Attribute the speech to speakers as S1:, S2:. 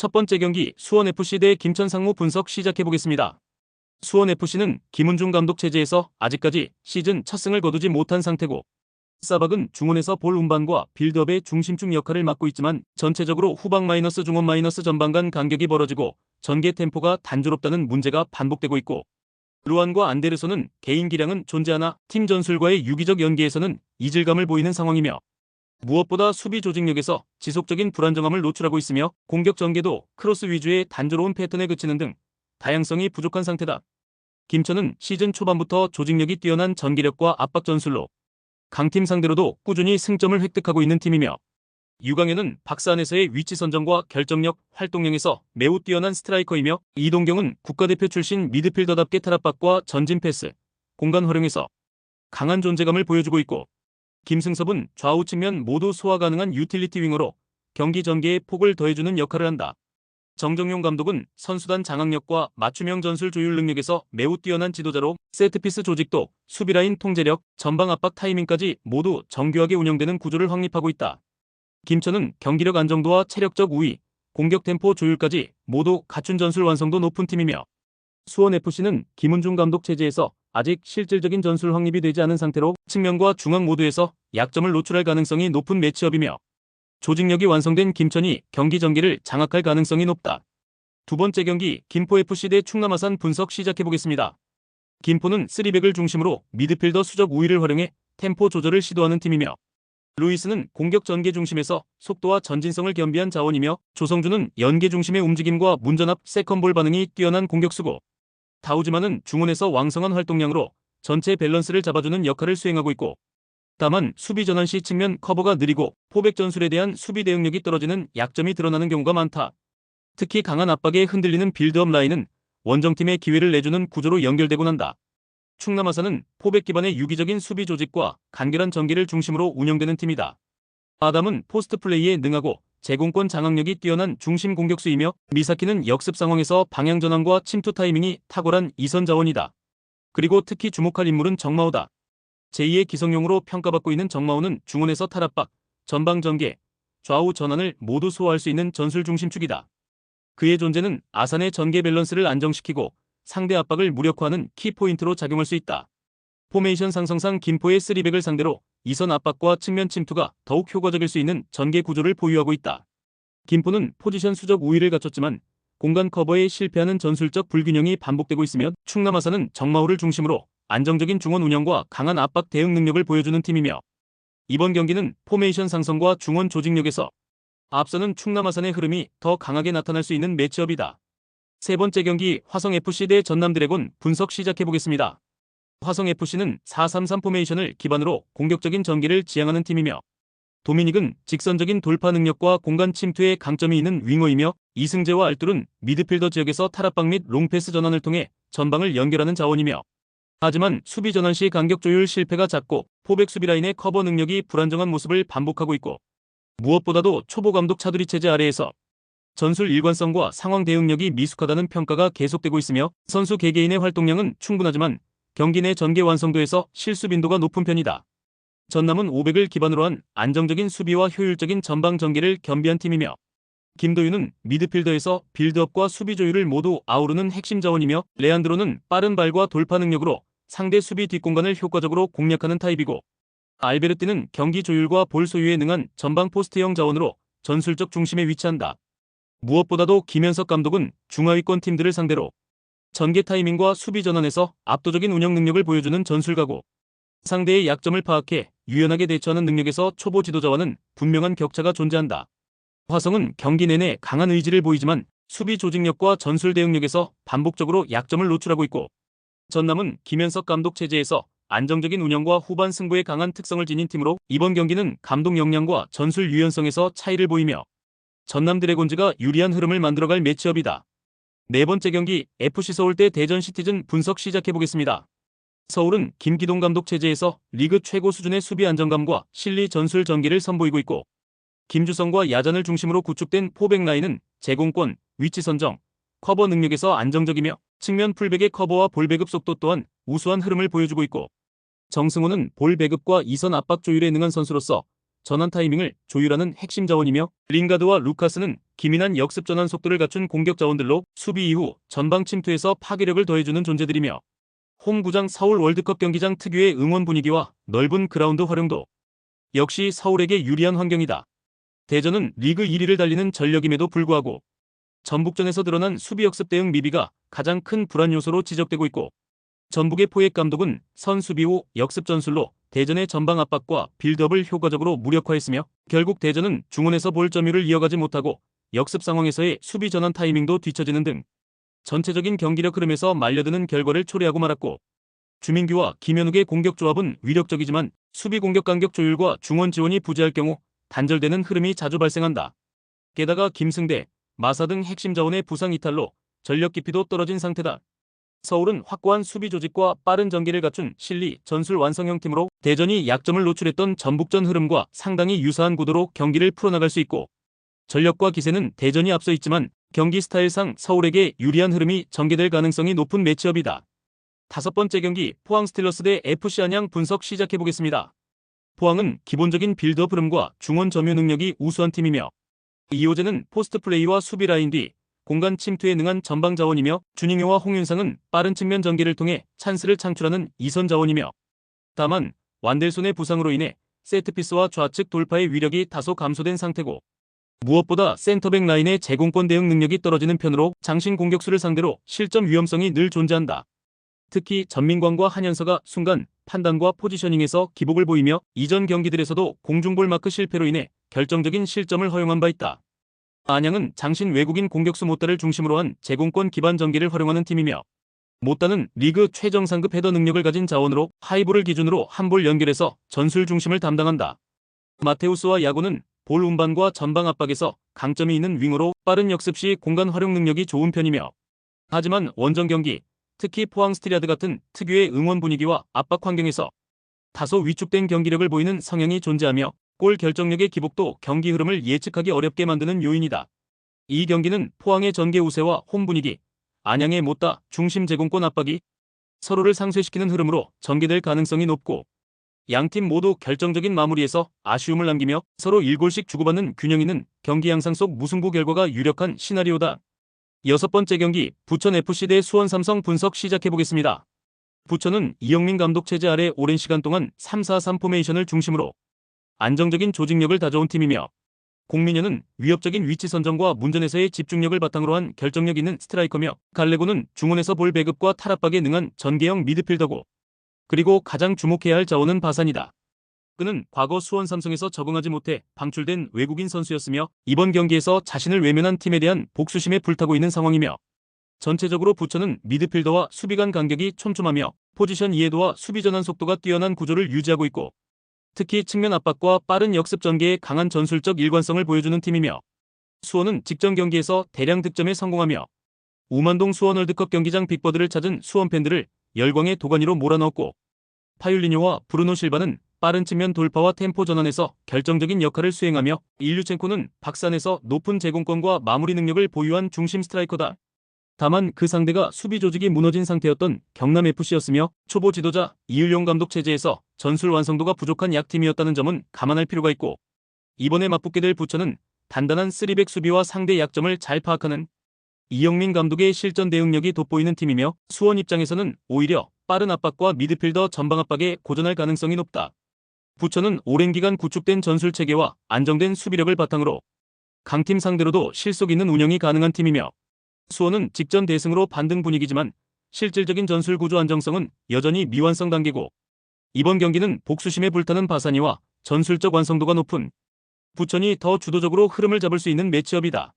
S1: 첫 번째 경기 수원FC 대 김천상무 분석 시작해보겠습니다. 수원FC는 김은중 감독 체제에서 아직까지 시즌 첫 승을 거두지 못한 상태고 사박은 중원에서 볼 운반과 빌드업의 중심축 역할을 맡고 있지만 전체적으로 후방 마이너스 중원 마이너스 전방 간 간격이 벌어지고 전개 템포가 단조롭다는 문제가 반복되고 있고 루안과 안데르손은 개인 기량은 존재하나 팀 전술과의 유기적 연계에서는 이질감을 보이는 상황이며 무엇보다 수비 조직력에서 지속적인 불안정함을 노출하고 있으며 공격 전개도 크로스 위주의 단조로운 패턴에 그치는 등 다양성이 부족한 상태다. 김천은 시즌 초반부터 조직력이 뛰어난 전개력과 압박 전술로 강팀 상대로도 꾸준히 승점을 획득하고 있는 팀이며 유강현은 박스 안에서의 위치 선정과 결정력, 활동량에서 매우 뛰어난 스트라이커이며 이동경은 국가대표 출신 미드필더답게 탈압박과 전진 패스, 공간 활용에서 강한 존재감을 보여주고 있고 김승섭은 좌우 측면 모두 소화 가능한 유틸리티 윙어로 경기 전개에 폭을 더해주는 역할을 한다. 정정용 감독은 선수단 장악력과 맞춤형 전술 조율 능력에서 매우 뛰어난 지도자로 세트피스 조직도 수비라인 통제력, 전방 압박 타이밍까지 모두 정교하게 운영되는 구조를 확립하고 있다. 김천은 경기력 안정도와 체력적 우위, 공격 템포 조율까지 모두 갖춘 전술 완성도 높은 팀이며 수원FC는 김은중 감독 체제에서 아직 실질적인 전술 확립이 되지 않은 상태로 측면과 중앙 모두에서 약점을 노출할 가능성이 높은 매치업이며 조직력이 완성된 김천이 경기 전개를 장악할 가능성이 높다. 두 번째 경기 김포FC 대 충남 아산 분석 시작해보겠습니다. 김포는 3백을 중심으로 미드필더 수적 우위를 활용해 템포 조절을 시도하는 팀이며 루이스는 공격 전개 중심에서 속도와 전진성을 겸비한 자원이며 조성주는 연계 중심의 움직임과 문전압 세컨볼 반응이 뛰어난 공격수고 다우지만은 중원에서 왕성한 활동량으로 전체 밸런스를 잡아주는 역할을 수행하고 있고 다만 수비 전환 시 측면 커버가 느리고 포백 전술에 대한 수비 대응력이 떨어지는 약점이 드러나는 경우가 많다. 특히 강한 압박에 흔들리는 빌드업 라인은 원정팀의 기회를 내주는 구조로 연결되곤 한다. 충남 아산은 포백 기반의 유기적인 수비 조직과 간결한 전개를 중심으로 운영되는 팀이다. 아담은 포스트 플레이에 능하고 제공권 장악력이 뛰어난 중심 공격수이며 미사키는 역습 상황에서 방향 전환과 침투 타이밍이 탁월한 이선 자원이다. 그리고 특히 주목할 인물은 정마오다. 제2의 기성용으로 평가받고 있는 정마오는 중원에서 탈압박, 전방 전개, 좌우 전환을 모두 소화할 수 있는 전술 중심축이다. 그의 존재는 아산의 전개 밸런스를 안정시키고 상대 압박을 무력화하는 키포인트로 작용할 수 있다. 포메이션 상성상 김포의 3백을 상대로 이선 압박과 측면 침투가 더욱 효과적일 수 있는 전개 구조를 보유하고 있다. 김포는 포지션 수적 우위를 갖췄지만 공간 커버에 실패하는 전술적 불균형이 반복되고 있으며 충남 아산은 정마오를 중심으로 안정적인 중원 운영과 강한 압박 대응 능력을 보여주는 팀이며 이번 경기는 포메이션 상성과 중원 조직력에서 앞서는 충남 아산의 흐름이 더 강하게 나타날 수 있는 매치업이다. 세 번째 경기 화성FC 대 전남드래곤 분석 시작해보겠습니다. 화성FC는 4-3-3 포메이션을 기반으로 공격적인 전개를 지향하는 팀이며 도미닉은 직선적인 돌파 능력과 공간 침투에 강점이 있는 윙어이며 이승재와 알뚫은 미드필더 지역에서 탈압박 및 롱패스 전환을 통해 전방을 연결하는 자원이며 하지만 수비 전환 시 간격 조율 실패가 잦고 포백 수비 라인의 커버 능력이 불안정한 모습을 반복하고 있고 무엇보다도 초보 감독 차두리 체제 아래에서 전술 일관성과 상황 대응력이 미숙하다는 평가가 계속되고 있으며 선수 개개인의 활동량은 충분하지만 경기 내 전개 완성도에서 실수 빈도가 높은 편이다. 전남은 500을 기반으로 한 안정적인 수비와 효율적인 전방 전개를 겸비한 팀이며 김도윤은 미드필더에서 빌드업과 수비 조율을 모두 아우르는 핵심 자원이며 레안드로는 빠른 발과 돌파 능력으로 상대 수비 뒷공간을 효과적으로 공략하는 타입이고 알베르티는 경기 조율과 볼 소유에 능한 전방 포스트형 자원으로 전술적 중심에 위치한다. 무엇보다도 김현석 감독은 중하위권 팀들을 상대로 전개 타이밍과 수비 전환에서 압도적인 운영 능력을 보여주는 전술가고 상대의 약점을 파악해 유연하게 대처하는 능력에서 초보 지도자와는 분명한 격차가 존재한다. 화성은 경기 내내 강한 의지를 보이지만 수비 조직력과 전술 대응력에서 반복적으로 약점을 노출하고 있고 전남은 김현석 감독 체제에서 안정적인 운영과 후반 승부에 강한 특성을 지닌 팀으로 이번 경기는 감독 역량과 전술 유연성에서 차이를 보이며 전남 드래곤즈가 유리한 흐름을 만들어갈 매치업이다. 네 번째 경기 FC 서울 대 대전 시티즌 분석 시작해보겠습니다. 서울은 김기동 감독 체제에서 리그 최고 수준의 수비 안정감과 실리 전술 전개를 선보이고 있고 김주성과 야잔을 중심으로 구축된 포백 라인은 제공권, 위치 선정, 커버 능력에서 안정적이며 측면 풀백의 커버와 볼 배급 속도 또한 우수한 흐름을 보여주고 있고 정승호는 볼 배급과 이선 압박 조율에 능한 선수로서 전환 타이밍을 조율하는 핵심 자원이며 링가드와 루카스는 기민한 역습 전환 속도를 갖춘 공격 자원들로 수비 이후 전방 침투에서 파괴력을 더해주는 존재들이며 홈구장 서울 월드컵 경기장 특유의 응원 분위기와 넓은 그라운드 활용도 역시 서울에게 유리한 환경이다. 대전은 리그 1위를 달리는 전력임에도 불구하고 전북전에서 드러난 수비 역습 대응 미비가 가장 큰 불안 요소로 지적되고 있고 전북의 포획 감독은 선수비 후 역습 전술로 대전의 전방 압박과 빌드업을 효과적으로 무력화했으며 결국 대전은 중원에서 볼 점유를 이어가지 못하고 역습 상황에서의 수비 전환 타이밍도 뒤처지는 등 전체적인 경기력 흐름에서 말려드는 결과를 초래하고 말았고 주민규와 김현욱의 공격 조합은 위력적이지만 수비 공격 간격 조율과 중원 지원이 부재할 경우 단절되는 흐름이 자주 발생한다. 게다가 김승대, 마사 등 핵심 자원의 부상 이탈로 전력 깊이도 떨어진 상태다. 서울은 확고한 수비 조직과 빠른 전개를 갖춘 실리, 전술 완성형 팀으로 대전이 약점을 노출했던 전북전 흐름과 상당히 유사한 구도로 경기를 풀어나갈 수 있고 전력과 기세는 대전이 앞서 있지만 경기 스타일상 서울에게 유리한 흐름이 전개될 가능성이 높은 매치업이다. 다섯 번째 경기 포항 스틸러스 대 FC 안양 분석 시작해보겠습니다. 포항은 기본적인 빌드업 흐름과 중원 점유 능력이 우수한 팀이며 이호재는 포스트 플레이와 수비 라인 뒤 공간 침투에 능한 전방 자원이며 준잉효와 홍윤상은 빠른 측면 전개를 통해 찬스를 창출하는 이선 자원이며 다만 완델손의 부상으로 인해 세트피스와 좌측 돌파의 위력이 다소 감소된 상태고 무엇보다 센터백 라인의 제공권 대응 능력이 떨어지는 편으로 장신 공격수를 상대로 실점 위험성이 늘 존재한다. 특히 전민광과 한현서가 순간 판단과 포지셔닝에서 기복을 보이며 이전 경기들에서도 공중볼 마크 실패로 인해 결정적인 실점을 허용한 바 있다. 안양은 장신 외국인 공격수 모따를 중심으로 한 제공권 기반 전개를 활용하는 팀이며 모따는 리그 최정상급 헤더 능력을 가진 자원으로 하이볼을 기준으로 한 볼 연결해서 전술 중심을 담당한다. 마테우스와 야구는 볼 운반과 전방 압박에서 강점이 있는 윙어로 빠른 역습 시 공간 활용 능력이 좋은 편이며 하지만 원정 경기, 특히 포항 스틸리아드 같은 특유의 응원 분위기와 압박 환경에서 다소 위축된 경기력을 보이는 성향이 존재하며 골 결정력의 기복도 경기 흐름을 예측하기 어렵게 만드는 요인이다. 이 경기는 포항의 전개 우세와 홈 분위기, 안양의 못다 중심 제공권 압박이 서로를 상쇄시키는 흐름으로 전개될 가능성이 높고 양팀 모두 결정적인 마무리에서 아쉬움을 남기며 서로 1골씩 주고받는 균형 있는 경기 양상 속 무승부 결과가 유력한 시나리오다. 여섯 번째 경기 부천FC 대 수원삼성 분석 시작해보겠습니다. 부천은 이영민 감독 체제 아래 오랜 시간 동안 3-4-3 포메이션을 중심으로 안정적인 조직력을 다져온 팀이며 공민현은 위협적인 위치 선정과 문전에서의 집중력을 바탕으로 한 결정력 있는 스트라이커며 갈레고는 중원에서 볼 배급과 탈압박에 능한 전개형 미드필더고 그리고 가장 주목해야 할 자원은 바산이다. 그는 과거 수원 삼성에서 적응하지 못해 방출된 외국인 선수였으며 이번 경기에서 자신을 외면한 팀에 대한 복수심에 불타고 있는 상황이며 전체적으로 부천은 미드필더와 수비 간 간격이 촘촘하며 포지션 이해도와 수비 전환 속도가 뛰어난 구조를 유지하고 있고 특히 측면 압박과 빠른 역습 전개에 강한 전술적 일관성을 보여주는 팀이며 수원은 직전 경기에서 대량 득점에 성공하며 우만동 수원 월드컵 경기장 빅버드를 찾은 수원 팬들을 열광의 도가니로 몰아넣었고 파율리뇨와 브루노 실바는 빠른 측면 돌파와 템포 전환에서 결정적인 역할을 수행하며 일류첸코는 박산에서 높은 제공권과 마무리 능력을 보유한 중심 스트라이커다. 다만 그 상대가 수비 조직이 무너진 상태였던 경남FC였으며 초보 지도자 이을용 감독 체제에서 전술 완성도가 부족한 약팀이었다는 점은 감안할 필요가 있고 이번에 맞붙게 될 부천은 단단한 3백 수비와 상대 약점을 잘 파악하는 이영민 감독의 실전 대응력이 돋보이는 팀이며 수원 입장에서는 오히려 빠른 압박과 미드필더 전방 압박에 고전할 가능성이 높다. 부천은 오랜 기간 구축된 전술 체계와 안정된 수비력을 바탕으로 강팀 상대로도 실속 있는 운영이 가능한 팀이며 수원은 직전 대승으로 반등 분위기지만 실질적인 전술 구조 안정성은 여전히 미완성 단계고 이번 경기는 복수심에 불타는 바사니와 전술적 완성도가 높은 부천이 더 주도적으로 흐름을 잡을 수 있는 매치업이다.